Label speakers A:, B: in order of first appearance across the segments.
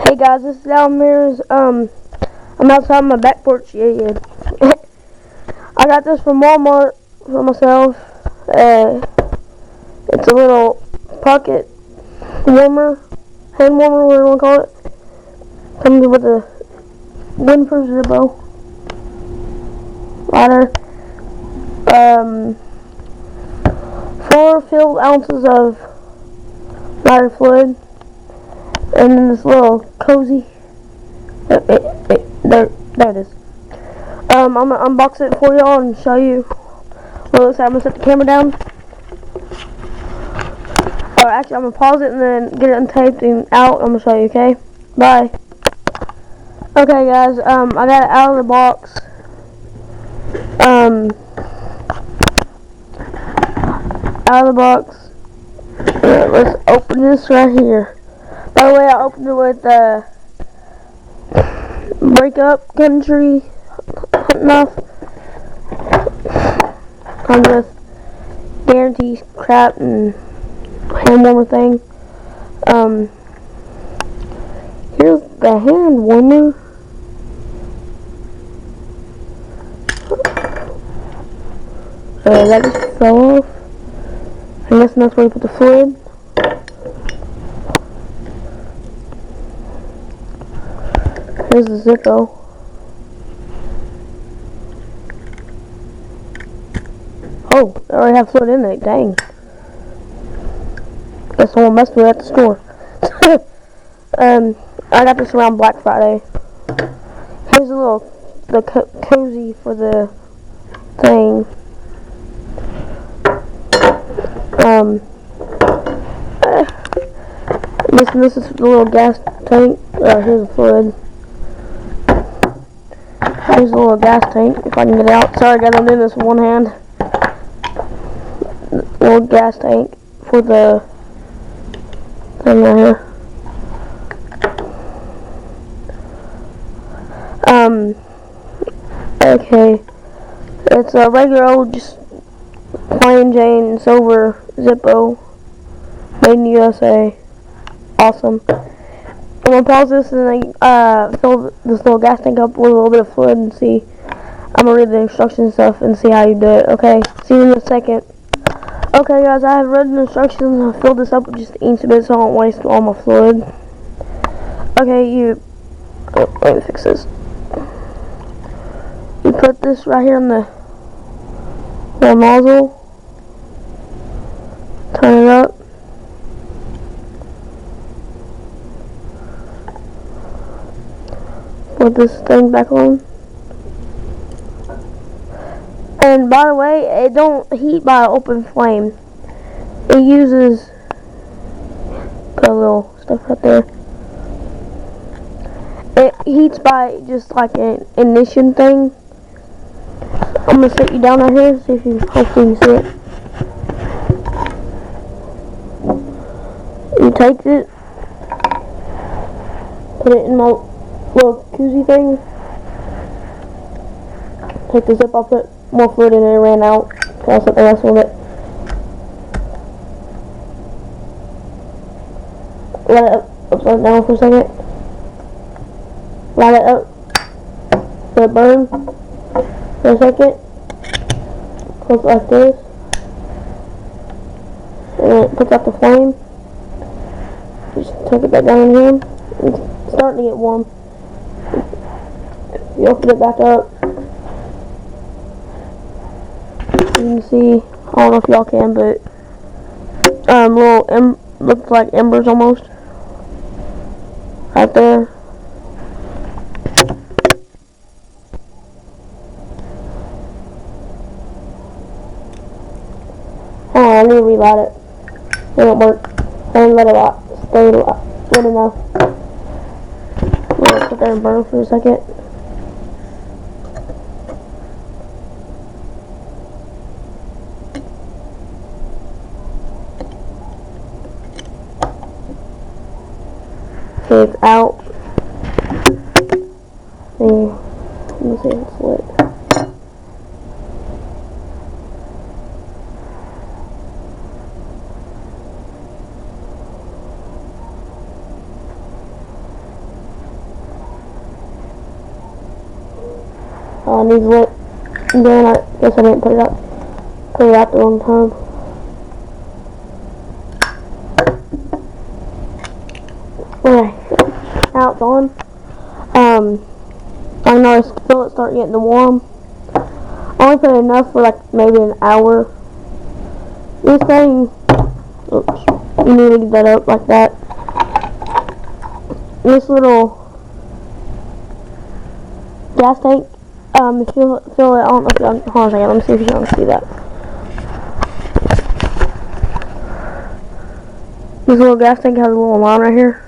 A: Hey guys, this is Almir's. I'm outside on my back porch. Yeah. I got this from Walmart for myself. It's a little pocket warmer, hand warmer, whatever you want to call it. Comes with a windproof zippo lighter. 4 filled ounces of lighter fluid. And then this little cozy. There it is. I'm gonna unbox it for y'all and show you what it looks like. I'm gonna set the camera down. Or actually, I'm gonna pause it and then get it untaped and out. I'm gonna show you. Okay. Bye. Okay, guys. I got it out of the box. Out of the box. Let's open this right here. By the way, I opened it with breakup country enough. I'm just guarantee crap and hand warmer thing. Here's the hand warmer. That just fell off. I guess that's where you put the fluid. Here's the zippo. Oh, I already have fluid in it. Dang. Guess someone messed with it at the store. I got this around Black Friday. Here's the cozy for the thing. This is the little gas tank. Here's the fluid. Here's the little gas tank, if I can get it out. Sorry guys, I'm doing this with one hand. Little gas tank for the thing right here. Okay. It's a regular old, just plain Jane silver Zippo. Made in the USA. Awesome. I'm gonna pause this and then fill this little gas tank up with a little bit of fluid and see. I'm gonna read the instructions and stuff and see how you do it. Okay, see you in a second. Okay guys, I have read the instructions. I filled this up with just an inch of it so I don't waste all my fluid. Okay, let me fix this. You put this right here on the nozzle. Turn it up. Put this thing back on. And by the way, it don't heat by an open flame. It uses, put a little stuff right there. It heats by just like an ignition thing. I'm gonna sit you down right here, see if you hopefully you can see it. You take it, put it in my little koozie thing. Take the zip, I'll put more fluid in it, it ran out. So I'll set the rest with it. Let it up, upside down for a second. Light it up. Let it burn for a second. Close it like this. And then it puts out the flame. Just take it back down in here. It's starting to get warm. You open it back up. You can see, I don't know if y'all can, but looks like embers almost. Right there. Hold on, I need to relight it. It won't work. And let it stay lit enough. Let it sit there and burn for a second. Okay, it's out. Let me see if it's lit. needs lit. Again, I guess I didn't put it out the wrong time. Okay, now it's on. I noticed feel it start getting warm. I only put enough for like maybe an hour. This thing, oops, you need to get that up like that. This little gas tank, if you feel it, I don't know if you, hold on a second, let me see if you can see that. This little gas tank has a little line right here.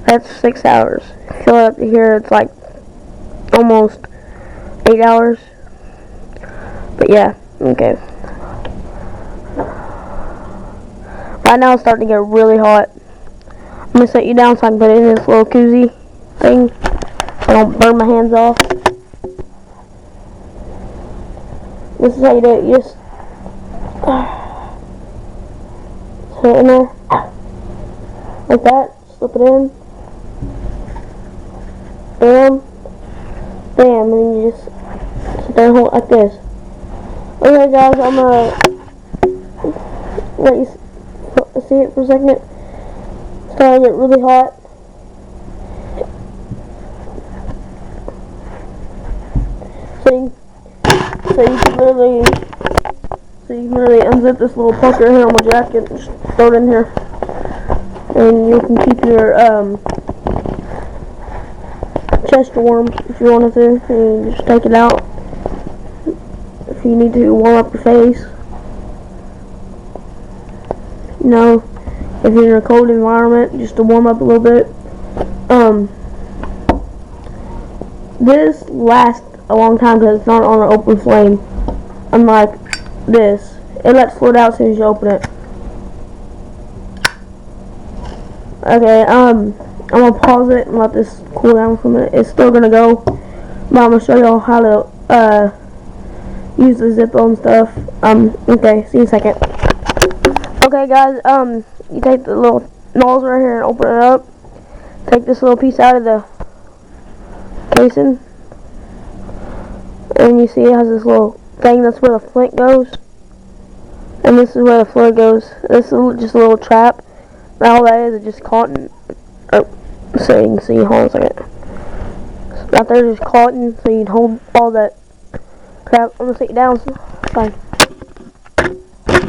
A: That's 6 hours. Fill it up to here, it's like almost 8 hours. But yeah, okay. Right now it's starting to get really hot. I'm gonna set you down so I can put it in this little koozie thing so I don't burn my hands off. This is how you do it. You just put it in there like that. Slip it in. Bam. Bam. And then you just sit there and hold it like this. Okay guys, I'm gonna let you see it for a second. It's starting to get really hot. So you can really unzip this little pucker here on my jacket and just throw it in here. And you can keep your chest warm if you wanted to. And you just take it out if you need to warm up your face. You know, if you're in a cold environment, just to warm up a little bit. This lasts a long time because it's not on an open flame. Unlike this, it lets fluid out as soon as you open it. Okay, I'm gonna pause it and let this cool down for a minute. It's still gonna go, but I'm gonna show y'all how to use the zippo and stuff. Okay, see you in a second. Okay, guys, you take the little nose right here and open it up. Take this little piece out of the casing, and you see it has this little thing. That's where the flint goes, and this is where the fluid goes. This is just a little trap. Now all that is just cotton. So you can see. Hold on a second. Right there is just cotton, so you can hold all that crap. I'm gonna sit you down. So fine.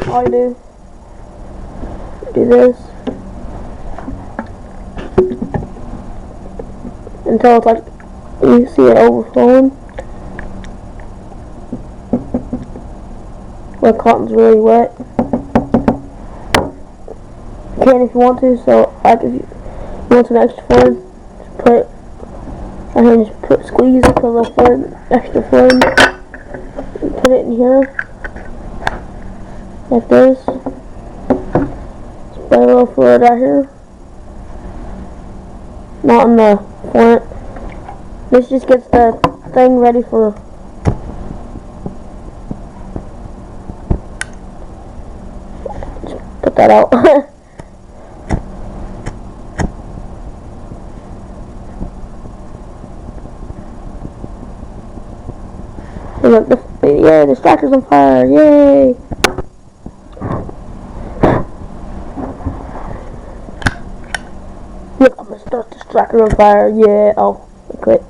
A: All you do this until it's like you see it overflowing. Where cotton's really wet. You can if you want to, so like if you want some extra fluid, just put it right here and just squeeze, put a little fluid, extra fluid, and put it in here, like this. Spray a little fluid right here. Not in the front. This just gets the thing ready for put that out. Look, yeah, the striker's on fire, yay! Look, I'm gonna start the striker on fire, yeah! Oh, I quit.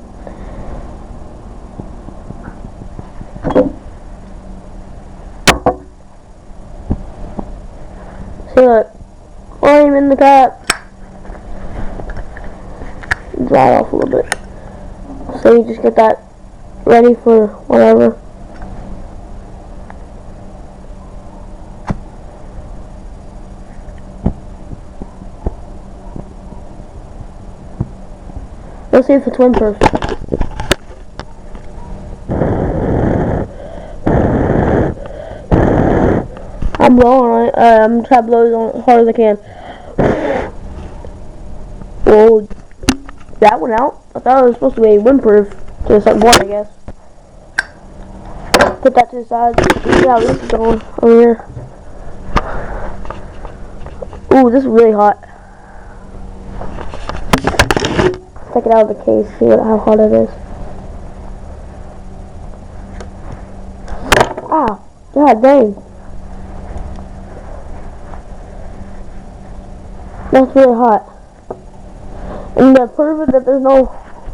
A: See, look, flame in the cup. Dry off a little bit. So you just get that ready for whatever. Let's see if it's windproof. I'm blowing on it. I'm gonna try to blow it on as hard as I can. Whoa, that went out. I thought it was supposed to be windproof. So it's like one, I guess. Put that to the side. See how this is going over here. Ooh, this is really hot. Take it out of the case, see how hot it is. God dang. That's really hot. And to prove it that there's no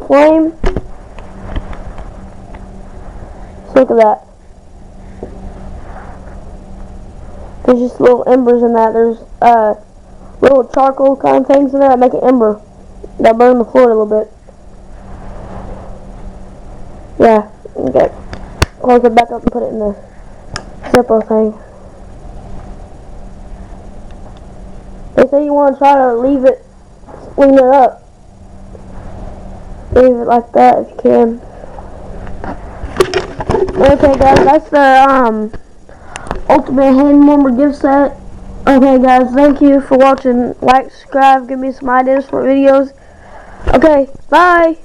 A: flame, look at that. There's just little embers in that. There's little charcoal kind of things in there that make an ember that burn the floor a little bit. Yeah, okay. Close it back up and put it in the zippo thing. They say you want to try to leave it up. Leave it like that if you can. Okay guys, that's the ultimate hand warmer gift set. Okay guys, thank you for watching. Like, subscribe, give me some ideas for videos. Okay, bye!